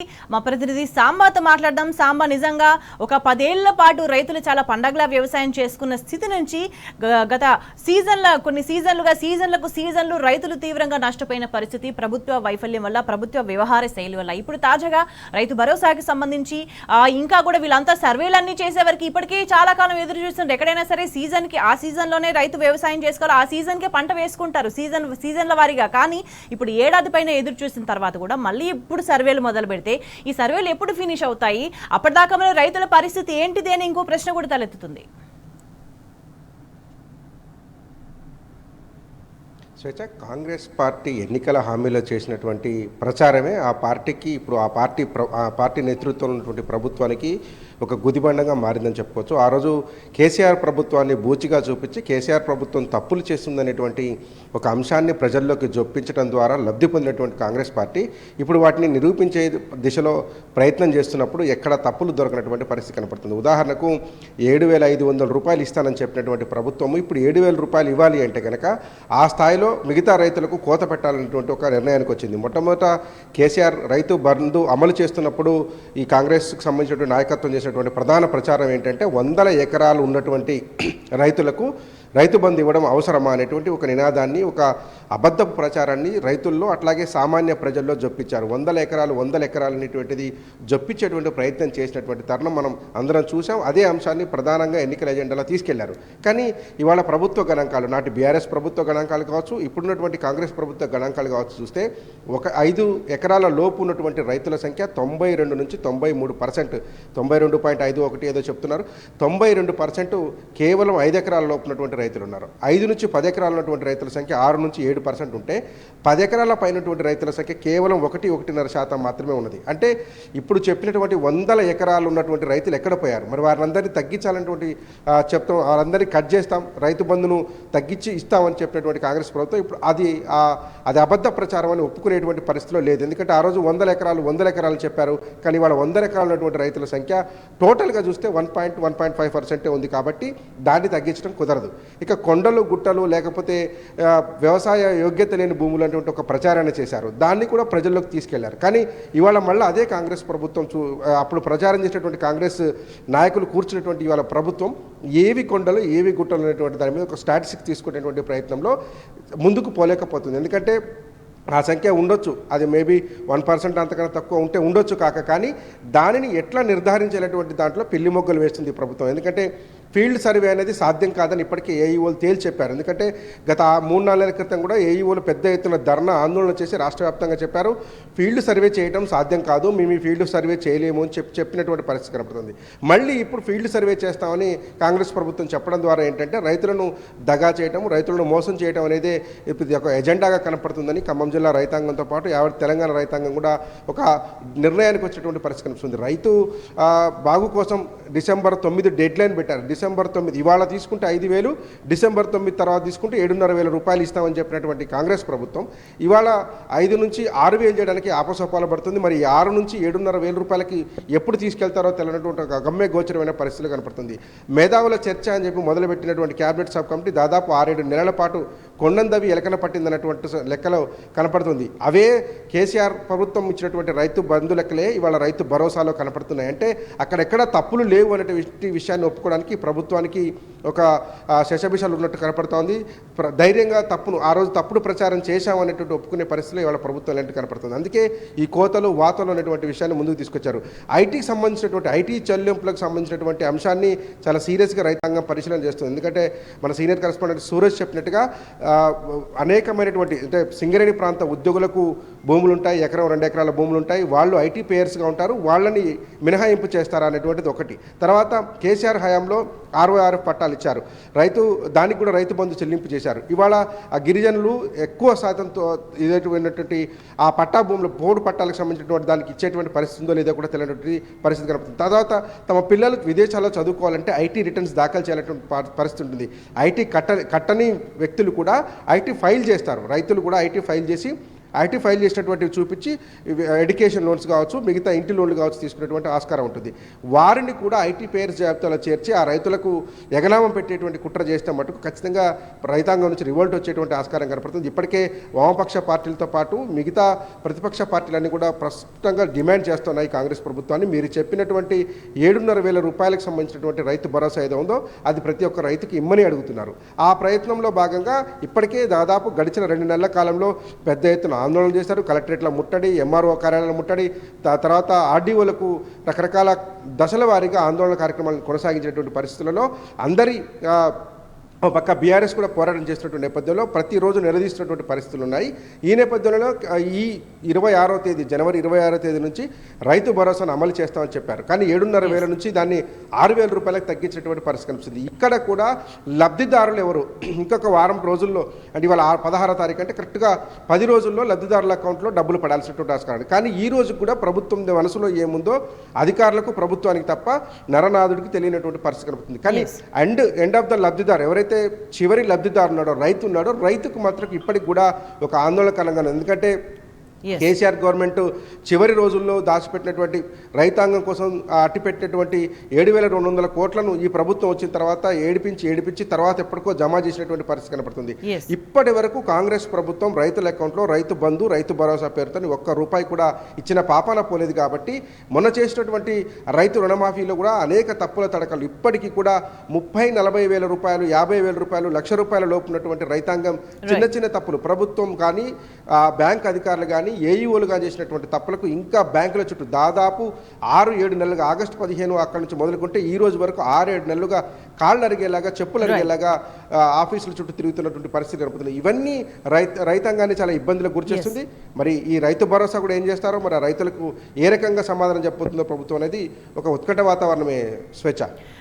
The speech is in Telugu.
మా ప్రతినిధి సాంబాతో మాట్లాడదాం. సాంబా, నిజంగా ఒక 10 ఏళ్ల పాటు రైతులు చాలా పండగలా వ్యవసాయం చేసుకున్న స్థితి నుంచి గత కొన్ని సీజన్లకు రైతులు తీవ్రంగా నష్టపోయిన పరిస్థితి ప్రభుత్వ వైఫల్యం వల్ల, ప్రభుత్వ వ్యవహార శైలి వల్ల. ఇప్పుడు తాజాగా రైతు భరోసాకి సంబంధించి ఇంకా కూడా వీళ్ళంతా సర్వేలన్నీ చేసే వరకు ఇప్పటికీ చాలా కాలం ఎదురు చూస్తున్నారు. ఎక్కడైనా సరే ఆ సీజన్లోనే రైతు వ్యవసాయం చేసుకోవాలి, ఆ సీజన్కే పంట వేసుకుంటారు సీజన్ల వారీగా. కానీ ఇప్పుడు ఏడాది పైన ఎదురు చూసిన తర్వాత కూడా మళ్ళీ ఇప్పుడు సర్వేలు మొదలు పెడితే ఈ సర్వేలు ఎప్పుడు ఫినిష్ అవుతాయి? అప్పటిదాకా మన రైతుల పరిస్థితి ఏంటిది అని ఇంకో ప్రశ్న కూడా తలెత్తుతుంది. స్వేచ్ఛ, కాంగ్రెస్ పార్టీ ఎన్నికల హామీలో చేసినటువంటి ప్రచారమే ఆ పార్టీకి ఇప్పుడు ఆ పార్టీ నేతృత్వంలో ఉన్నటువంటి ప్రభుత్వానికి ఒక గుదిబండంగా మారిందని చెప్పుకోవచ్చు. ఆ రోజు కేసీఆర్ ప్రభుత్వాన్ని బూచిగా చూపించి కేసీఆర్ ప్రభుత్వం తప్పులు చేస్తుందనేటువంటి ఒక అంశాన్ని ప్రజల్లోకి జొప్పించడం ద్వారా లబ్ధి పొందినటువంటి కాంగ్రెస్ పార్టీ ఇప్పుడు వాటిని నిరూపించే దిశలో ప్రయత్నం చేస్తున్నప్పుడు ఎక్కడ తప్పులు దొరకనటువంటి పరిస్థితి కనపడుతుంది. ఉదాహరణకు 7,500 రూపాయలు ఇస్తానని చెప్పినటువంటి ప్రభుత్వము ఇప్పుడు 7,000 రూపాయలు ఇవ్వాలి అంటే కనుక ఆ స్థాయిలో మిగతా రైతులకు కోత పెట్టాలనేటువంటి ఒక నిర్ణయానికి వచ్చింది. మొట్టమొదట కేసీఆర్ రైతు బంధు అమలు చేస్తున్నప్పుడు ఈ కాంగ్రెస్కి సంబంధించినటువంటి నాయకత్వం చేసినటువంటి ప్రధాన ప్రచారం ఏంటంటే 100 ఎకరాలు ఉన్నటువంటి రైతులకు రైతు బంధు ఇవ్వడం అవసరమా అనేటువంటి ఒక నినాదాన్ని, ఒక అబద్ధపు ప్రచారాన్ని రైతుల్లో అట్లాగే సామాన్య ప్రజల్లో జొప్పించారు. 100 ఎకరాలు అనేటువంటిది జొప్పించేటువంటి ప్రయత్నం చేసినటువంటి తరుణం మనం అందరం చూసాం. అదే అంశాన్ని ప్రధానంగా ఎన్నికల ఎజెండాలో తీసుకెళ్లారు. కానీ ఇవాళ ప్రభుత్వ గణాంకాలు, నాటి బీఆర్ఎస్ ప్రభుత్వ గణాంకాలు కావచ్చు, ఇప్పుడున్నటువంటి కాంగ్రెస్ ప్రభుత్వ గణాంకాలు కావచ్చు చూస్తే 5 ఎకరాల లోపు ఉన్నటువంటి రైతుల సంఖ్య 92 నుంచి 93%, 92.51 ఏదో చెప్తున్నారు. 92% కేవలం 5 ఎకరాల లోపు ఉన్నటువంటి రైతులు ఉన్నారు. 5 నుంచి 10 ఎకరాలు ఉన్నటువంటి రైతుల సంఖ్య 6 నుంచి 7% ఉంటే 10 ఎకరాల పైనటువంటి రైతుల సంఖ్య కేవలం 1.5% మాత్రమే ఉన్నది. అంటే ఇప్పుడు చెప్పినటువంటి 100 ఎకరాలు ఉన్నటువంటి రైతులు ఎక్కడ పోయారు? మరి వారందరినీ తగ్గించాలనేటువంటి చెప్తాం, వారందరినీ కట్ చేస్తాం, రైతు బంధును తగ్గించి ఇస్తామని చెప్పినటువంటి కాంగ్రెస్ ప్రభుత్వం ఇప్పుడు అది అబద్ధ ప్రచారం అని ఒప్పుకునేటువంటి పరిస్థితిలో లేదు. ఎందుకంటే ఆ రోజు 100 ఎకరాలు చెప్పారు. కానీ వాళ్ళ 100 ఎకరాలు ఉన్నటువంటి రైతుల సంఖ్య టోటల్గా చూస్తే 1.5% ఉంది. కాబట్టి దాన్ని తగ్గించడం కుదరదు. ఇక కొండలు గుట్టలు లేకపోతే వ్యవసాయ యోగ్యత లేని భూములు అనేటువంటి ఒక ప్రచారాన్ని చేశారు. దాన్ని కూడా ప్రజల్లోకి తీసుకెళ్లారు. కానీ ఇవాళ మళ్ళీ అదే కాంగ్రెస్ ప్రభుత్వం అప్పుడు ప్రచారం చేసినటువంటి కాంగ్రెస్ నాయకులు కూర్చున్నటువంటి ఇవాళ ప్రభుత్వం ఏవి కొండలు ఏవి గుట్టలు అనేటువంటి దాని మీద ఒక స్టాటిస్టిక్స్ తీసుకునేటువంటి ప్రయత్నంలో ముందుకు పోలేకపోతుంది. ఎందుకంటే ఆ సంఖ్య ఉండొచ్చు, అది మేబీ 1% అంతకన్నా తక్కువ ఉంటే ఉండొచ్చు కానీ దానిని ఎట్లా నిర్ధారించేటువంటి దాంట్లో పిల్లి మొగ్గలు వేస్తుంది ప్రభుత్వం. ఎందుకంటే ఫీల్డ్ సర్వే అనేది సాధ్యం కాదని ఇప్పటికీ ఏఈఓలు తేల్చి చెప్పారు. ఎందుకంటే గత 3-4 నెలల క్రితం కూడా ఏఈఓలు పెద్ద ఎత్తున ధర్నా ఆందోళన చేసి రాష్ట్ర వ్యాప్తంగా చెప్పారు, ఫీల్డ్ సర్వే చేయడం సాధ్యం కాదు, మేము ఈ ఫీల్డ్ సర్వే చేయలేము అని చెప్పినటువంటి పరిస్థితి కనపడుతుంది. మళ్ళీ ఇప్పుడు ఫీల్డ్ సర్వే చేస్తామని కాంగ్రెస్ ప్రభుత్వం చెప్పడం ద్వారా ఏంటంటే రైతులను దగా చేయడం, రైతులను మోసం చేయడం అనేది ఇప్పుడు ఒక ఎజెండాగా కనపడుతుందని ఖమ్మం జిల్లా రైతాంగంతో పాటు యావత్ తెలంగాణ రైతాంగం కూడా ఒక నిర్ణయానికి వచ్చేటువంటి పరిస్థితి కనిపిస్తుంది. రైతు బాగు కోసం December 9 డెడ్లైన్ పెట్టారు. December 9 ఇవాళ తీసుకుంటే 5,000, December 9 తర్వాత తీసుకుంటే 7,500 రూపాయలు ఇస్తామని చెప్పినటువంటి కాంగ్రెస్ ప్రభుత్వం ఇవాళ 5 నుంచి 6,000 చేయడానికి ఆపసోపాలు పడుతుంది. మరి 6 నుంచి 7,500 రూపాయలకి ఎప్పుడు తీసుకెళ్తారో తెలియనటువంటి ఒక గమ్య గోచరమైన పరిస్థితులు కనపడుతుంది. మేధావుల చర్చ అని చెప్పి మొదలుపెట్టినటువంటి క్యాబినెట్ సబ్ కమిటీ దాదాపు 6-7 నెలల పాటు కొండందవి ఎలకన పట్టిందన్నటువంటి లెక్కలో కనపడుతుంది. అవే కేసీఆర్ ప్రభుత్వం ఇచ్చినటువంటి రైతు బంధు లెక్కలే ఇవాళ రైతు భరోసాలో కనపడుతున్నాయి. అంటే అక్కడెక్కడ తప్పులు లేవు అనే విషయాన్ని ఒప్పుకోవడానికి ప్రభుత్వానికి ఒక శశబిషాలు ఉన్నట్టు కనపడుతోంది. ధైర్యంగా ఆ రోజు తప్పుడు ప్రచారం చేశామనేటువంటి ఒప్పుకునే పరిస్థితిలో ఇవాళ ప్రభుత్వం లాంటి కనపడుతుంది. అందుకే ఈ కోతలు వాతలు అనేటువంటి విషయాన్ని ముందుకు తీసుకొచ్చారు. ఐటీకి సంబంధించినటువంటి ఐటీ చెల్లింపులకు సంబంధించినటువంటి అంశాన్ని చాలా సీరియస్గా రైతాంగం పరిశీలన చేస్తుంది. ఎందుకంటే మన సీనియర్ కరెస్పాండెంట్ సూరజ్ చెప్పినట్టుగా అనేకమైనటువంటి అంటే సింగరేణి ప్రాంత ఉద్యోగులకు భూములు ఉంటాయి, 1-2 ఎకరాల భూములు ఉంటాయి, వాళ్ళు ఐటీ పేయర్స్గా ఉంటారు, వాళ్ళని మినహాయింపు చేస్తారా అనేటువంటిది ఒకటి. తర్వాత కేసీఆర్ హయాంలో 66 పట్టాలు ఇచ్చారు, దానికి కూడా రైతు బంధు చెల్లింపు చేశారు. ఇవాళ ఆ గిరిజనులు ఎక్కువ శాతంతో ఇదేటువంటి ఆ పట్టా భూములు పోడు పట్టాలకు సంబంధించినటువంటి దానికి ఇచ్చేటువంటి పరిస్థితి ఉందో లేదో కూడా తెలియనటువంటి పరిస్థితి కనపడుతుంది. తర్వాత తమ పిల్లలు విదేశాల్లో చదువుకోవాలంటే ఐటీ రిటర్న్స్ దాఖలు చేయాలటువంటి పరిస్థితి ఉంటుంది. ఐటీ కట్టని వ్యక్తులు కూడా ఐటీ ఫైల్ చేస్తారు, రైతులు కూడా ఐటీ ఫైల్ చేసి ఐటీ ఫైల్ చేసినటువంటివి చూపించి ఎడ్యుకేషన్ లోన్స్ కావచ్చు, మిగతా ఇంటి లోన్లు కావచ్చు తీసుకునేటువంటి ఆస్కారం ఉంటుంది. వారిని కూడా ఐటీ పేర్స్ జాబితాలో చేర్చి ఆ రైతులకు ఎగనామం పెట్టేటువంటి కుట్ర చేస్తే మటుకు ఖచ్చితంగా రైతాంగం నుంచి రివోల్ట్ వచ్చేటువంటి ఆస్కారం కనపడుతుంది. ఇప్పటికే వామపక్ష పార్టీలతో పాటు మిగతా ప్రతిపక్ష పార్టీలన్నీ కూడా ప్రస్తుతంగా డిమాండ్ చేస్తున్నాయి కాంగ్రెస్ ప్రభుత్వాన్ని. మీరు చెప్పినటువంటి 7,500 రూపాయలకు సంబంధించినటువంటి రైతు భరోసా ఏదో ఉందో అది ప్రతి ఒక్క రైతుకి ఇమ్మని అడుగుతున్నారు. ఆ ప్రయత్నంలో భాగంగా ఇప్పటికే దాదాపు గడిచిన 2 నెలల కాలంలో పెద్ద ఎత్తున ఆందోళన చేశారు. కలెక్టరేట్ల ముట్టడి, ఎంఆర్ఓ కార్యాలయాల ముట్టడి, తర్వాత ఆర్డీఓలకు రకరకాల దశల వారీగా ఆందోళన కార్యక్రమాలను కొనసాగించినటువంటి పరిస్థితులలో అందరి ఒక పక్క బీఆర్ఎస్ కూడా పోరాటం చేస్తున్నటువంటి నేపథ్యంలో ప్రతిరోజు నిలదీస్తున్నటువంటి పరిస్థితులు ఉన్నాయి. ఈ నేపథ్యంలో ఈ 26వ తేదీ జనవరి 26వ తేదీ నుంచి రైతు భరోసాను అమలు చేస్తామని చెప్పారు. కానీ 7,500 నుంచి దాన్ని 6,000 రూపాయలకు తగ్గించినటువంటి పరిస్థితి కనిపిస్తుంది. ఇక్కడ కూడా లబ్ధిదారులు ఎవరు ఇంకొక వారం రోజుల్లో అంటే ఇవాళ 16వ తారీఖు అంటే కరెక్ట్గా 10 రోజుల్లో లబ్ధిదారుల అకౌంట్లో డబ్బులు పడాల్సినటువంటి ఆస్కారం. కానీ ఈ రోజు కూడా ప్రభుత్వం మనసులో ఏముందో అధికారులకు ప్రభుత్వానికి తప్ప నరనాథుడికి తెలియనటువంటి పరిస్థితి కనిపిస్తుంది. కానీ ఎండ్ ఆఫ్ ద లబ్ధిదారు ఎవరైతే చివరి లబ్ధిదారు ఉన్నాడో రైతు ఉన్నాడో రైతుకు మాత్రం ఇప్పటికి కూడా ఒక ఆందోళనకరంగా ఉంది. ఎందుకంటే కేసీఆర్ గవర్నమెంట్ చివరి రోజుల్లో దాచిపెట్టినటువంటి రైతాంగం కోసం అట్టిపెట్టినటువంటి 7,200 కోట్లను ఈ ప్రభుత్వం వచ్చిన తర్వాత ఏడిపించి తర్వాత ఎప్పటికో జమ చేసినటువంటి పరిస్థితి కనపడుతుంది. ఇప్పటి వరకు కాంగ్రెస్ ప్రభుత్వం రైతుల అకౌంట్లో రైతు బంధు, రైతు భరోసా పేరుతో ₹1 కూడా ఇచ్చిన పాపాన పోలేదు. కాబట్టి మొన్న చేసినటువంటి రైతు రుణమాఫీలో కూడా అనేక తప్పుల తడకలు ఇప్పటికీ కూడా 30,40 వేల రూపాయలు, 50,000 రూపాయలు, ₹1,00,000 లోపు ఉన్నటువంటి రైతాంగం చిన్న తప్పులు ప్రభుత్వం కానీ బ్యాంక్ అధికారులు కానీ ఏఈఓలుగా చేసినటువంటి తప్పులకు ఇంకా బ్యాంకుల చుట్టూ దాదాపు 6-7 నెలలుగా ఆగస్టు 15 అక్కడి నుంచి మొదలుకుంటే ఈ రోజు వరకు 6-7 నెలలుగా కాళ్ళు అరిగేలాగా చెప్పులు అరిగేలాగా ఆఫీసుల చుట్టూ తిరుగుతున్నటువంటి పరిస్థితి కనపడుతుంది. ఇవన్నీ రైతాంగాన్ని చాలా ఇబ్బందులకు గురిచేస్తుంది. మరి ఈ రైతు భరోసా కూడా ఏం చేస్తారో మరి రైతులకు ఏ రకంగా సమాధానం చెప్పబోతుందో ప్రభుత్వం అనేది ఒక ఉత్కంఠ వాతావరణమే. స్వేచ్ఛ.